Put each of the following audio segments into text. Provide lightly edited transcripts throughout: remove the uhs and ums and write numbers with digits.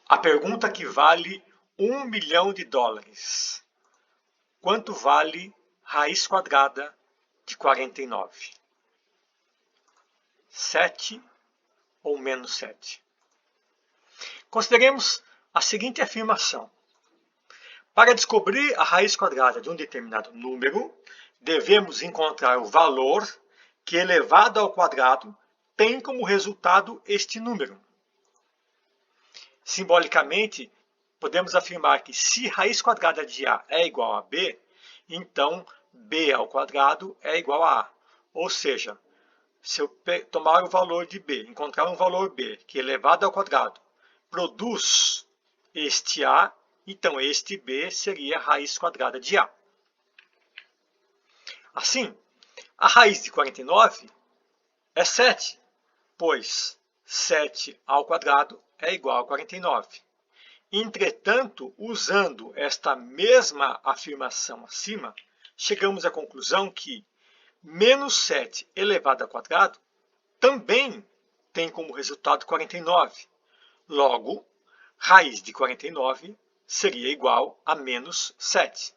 A pergunta que vale $1 milhão. Quanto vale raiz quadrada de 49? 7 ou menos 7? Consideremos a seguinte afirmação. Para descobrir a raiz quadrada de um determinado número, devemos encontrar o valor que, elevado ao quadrado, tem como resultado este número. Simbolicamente, podemos afirmar que se raiz quadrada de A é igual a B, então B ao quadrado é igual a A. Ou seja, se eu tomar o valor de B, encontrar um valor B que elevado ao quadrado produz este A, então este B seria a raiz quadrada de A. Assim, a raiz de 49 é 7, pois 7 ao quadrado é igual a 49. Entretanto, usando esta mesma afirmação acima, chegamos à conclusão que menos 7 elevado ao quadrado também tem como resultado 49. Logo, raiz de 49 seria igual a menos 7.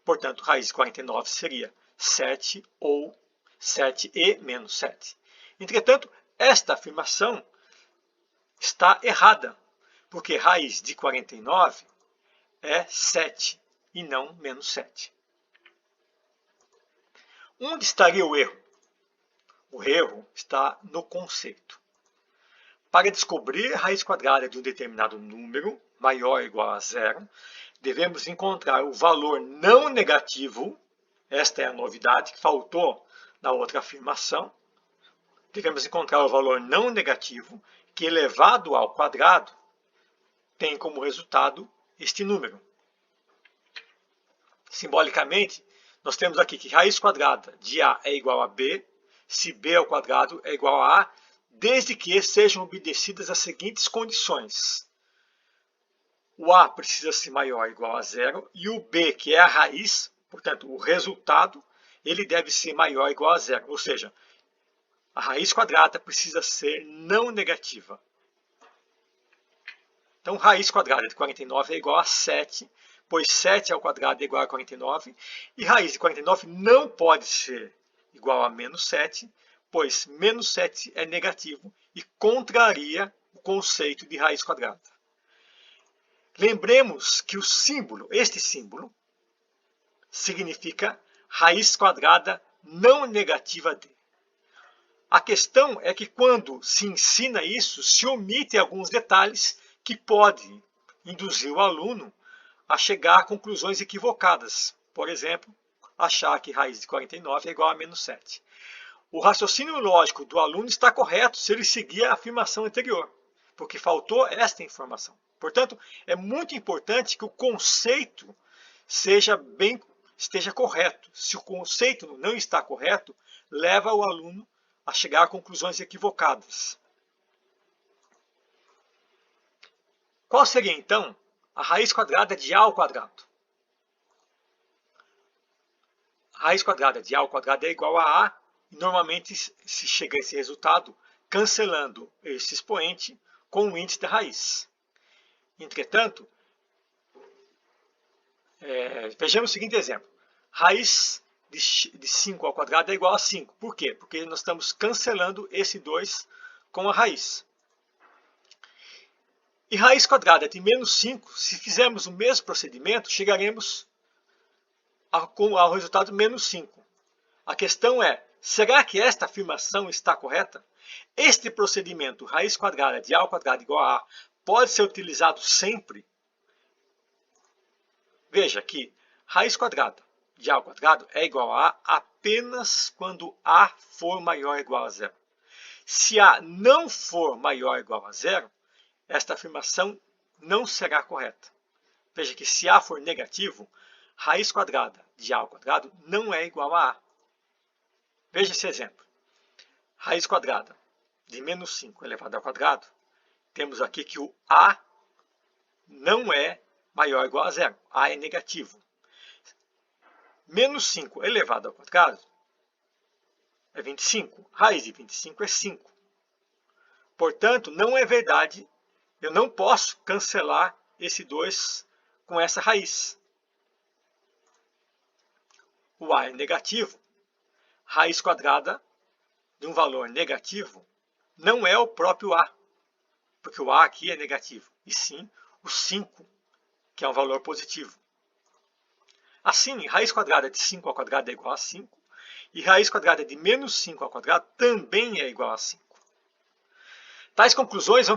Portanto, raiz de 49 seria 7 ou 7 e menos 7. Entretanto, esta afirmação está errada, porque raiz de 49 é 7 e não menos 7. Onde estaria o erro? O erro está no conceito. Para descobrir a raiz quadrada de um determinado número, maior ou igual a zero, devemos encontrar o valor não negativo. Esta é a novidade que faltou na outra afirmação. Devemos encontrar o valor não negativo que, elevado ao quadrado, tem como resultado este número. Simbolicamente, nós temos aqui que raiz quadrada de A é igual a B, se B ao quadrado é igual a A, desde que sejam obedecidas as seguintes condições. O A precisa ser maior ou igual a zero e o B, que é a raiz, portanto, o resultado, ele deve ser maior ou igual a zero. Ou seja, a raiz quadrada precisa ser não negativa. Então, raiz quadrada de 49 é igual a 7, pois 7 ao quadrado é igual a 49. E raiz de 49 não pode ser igual a menos 7, pois menos 7 é negativo e contraria o conceito de raiz quadrada. Lembremos que o símbolo, este símbolo, significa raiz quadrada não negativa de. A questão é que quando se ensina isso, se omite alguns detalhes que podem induzir o aluno a chegar a conclusões equivocadas. Por exemplo, achar que raiz de 49 é igual a menos 7. O raciocínio lógico do aluno está correto se ele seguir a afirmação anterior, porque faltou esta informação. Portanto, é muito importante que o conceito esteja correto. Se o conceito não está correto, leva o aluno a chegar a conclusões equivocadas. Qual seria, então, a raiz quadrada de A ao quadrado? A raiz quadrada de A ao quadrado é igual a A, e normalmente se chega a esse resultado cancelando esse expoente com o índice da raiz. Entretanto, vejamos o seguinte exemplo. Raiz de 5 ao quadrado é igual a 5. Por quê? Porque nós estamos cancelando esse 2 com a raiz. E raiz quadrada de menos 5, se fizermos o mesmo procedimento, chegaremos ao resultado menos 5. A questão é, será que esta afirmação está correta? Este procedimento, raiz quadrada de A ao quadrado igual a A, pode ser utilizado sempre? Veja que raiz quadrada de A ao quadrado é igual a A apenas quando A for maior ou igual a zero. Se A não for maior ou igual a zero, esta afirmação não será correta. Veja que se A for negativo, raiz quadrada de A ao quadrado não é igual a A. Veja esse exemplo. Raiz quadrada de menos 5 elevado ao quadrado, temos aqui que o A não é maior ou igual a zero. A é negativo. Menos 5 elevado ao quadrado é 25. Raiz de 25 é 5. Portanto, não é verdade eu não posso cancelar esse 2 com essa raiz. O a é negativo. Raiz quadrada de um valor negativo não é o próprio a, porque o a aqui é negativo, e sim o 5, que é um valor positivo. Assim, raiz quadrada de 5 ao quadrado é igual a 5, e raiz quadrada de menos 5 ao quadrado também é igual a 5. Tais conclusões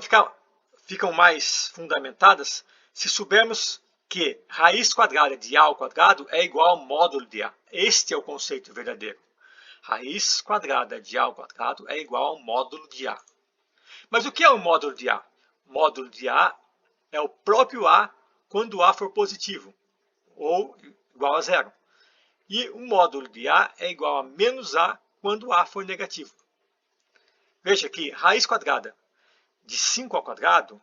ficam mais fundamentadas se soubermos que raiz quadrada de a ao quadrado é igual ao módulo de a. Este é o conceito verdadeiro. Raiz quadrada de a ao quadrado é igual ao módulo de a. Mas o que é o módulo de a? O módulo de a é o próprio a quando a for positivo, ou igual a zero. E o módulo de a é igual a menos a quando a for negativo. Veja que raiz quadrada de 5 ao quadrado,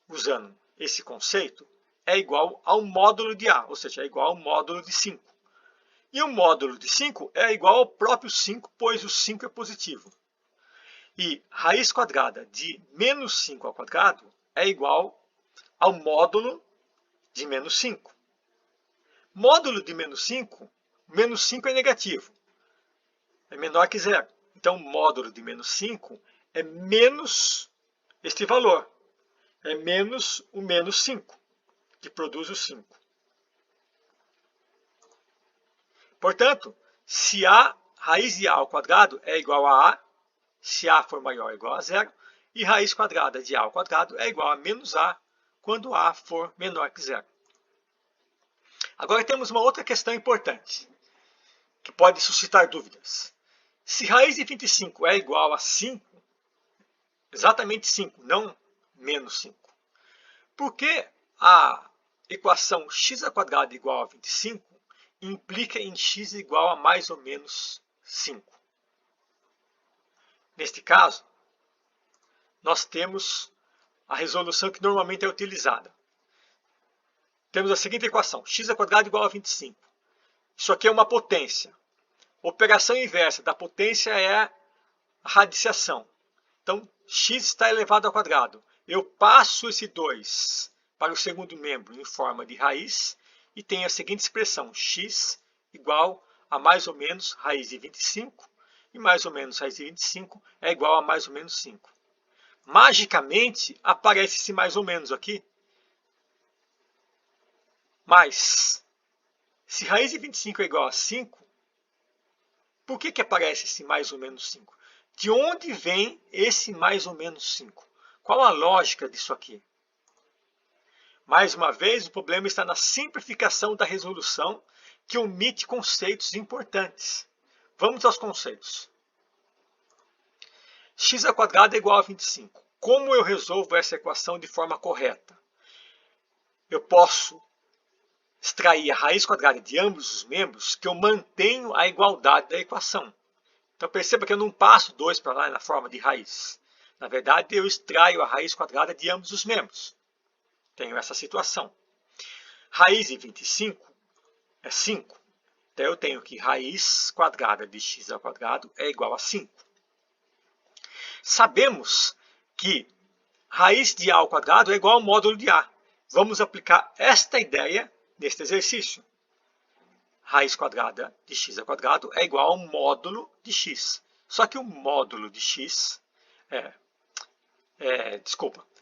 usando esse conceito, é igual ao módulo de a, ou seja, é igual ao módulo de 5. E o módulo de 5 é igual ao próprio 5, pois o 5 é positivo. E raiz quadrada de menos 5 ao quadrado é igual ao módulo de menos 5. Módulo de menos 5 é negativo, é menor que zero. Então, módulo de menos 5 é menos este valor, é menos o menos 5, que produz o 5. Portanto, se a raiz de a ao quadrado é igual a, se a for maior é igual a zero, e raiz quadrada de a ao quadrado é igual a menos a quando a for menor que zero. Agora temos uma outra questão importante, que pode suscitar dúvidas. Se raiz de 25 é igual a 5, exatamente 5, não menos 5, por que a equação x² igual a 25 implica em x igual a mais ou menos 5? Neste caso, nós temos a resolução que normalmente é utilizada. Temos a seguinte equação, x² igual a 25. Isso aqui é uma potência. A operação inversa da potência é a radiciação. Então, x está elevado ao quadrado. Eu passo esse 2 para o segundo membro em forma de raiz e tenho a seguinte expressão, x igual a mais ou menos raiz de 25, e mais ou menos raiz de 25 é igual a mais ou menos 5. Magicamente, aparece esse mais ou menos aqui. Mas, se raiz de 25 é igual a 5, por que aparece esse mais ou menos 5? De onde vem esse mais ou menos 5? Qual a lógica disso aqui? Mais uma vez, o problema está na simplificação da resolução, que omite conceitos importantes. Vamos aos conceitos. x² é igual a 25. Como eu resolvo essa equação de forma correta? Eu posso extrair a raiz quadrada de ambos os membros, que eu mantenho a igualdade da equação. Então perceba que eu não passo 2 para lá na forma de raiz. Na verdade, eu extraio a raiz quadrada de ambos os membros. Tenho essa situação. Raiz de 25 é 5. Então eu tenho que raiz quadrada de x² é igual a 5. Sabemos que raiz de a ao quadrado é igual ao módulo de a. Vamos aplicar esta ideia neste exercício. Raiz quadrada de x² é igual ao módulo de x. Só que o módulo de x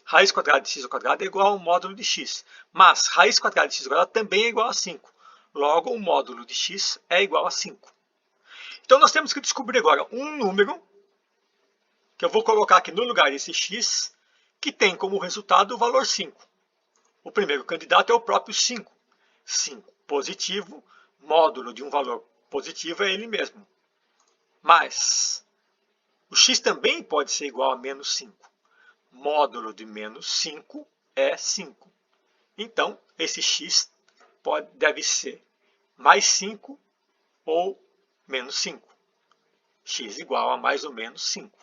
raiz quadrada de x² é igual ao módulo de x. Mas raiz quadrada de x² também é igual a 5. Logo, o módulo de x é igual a 5. Então, nós temos que descobrir agora um número, que eu vou colocar aqui no lugar desse x, que tem como resultado o valor 5. O primeiro candidato é o próprio 5. 5 positivo, módulo de um valor positivo é ele mesmo. Mas o x também pode ser igual a menos 5. Módulo de menos 5 é 5. Então, esse x deve ser mais 5 ou menos 5. X igual a mais ou menos 5.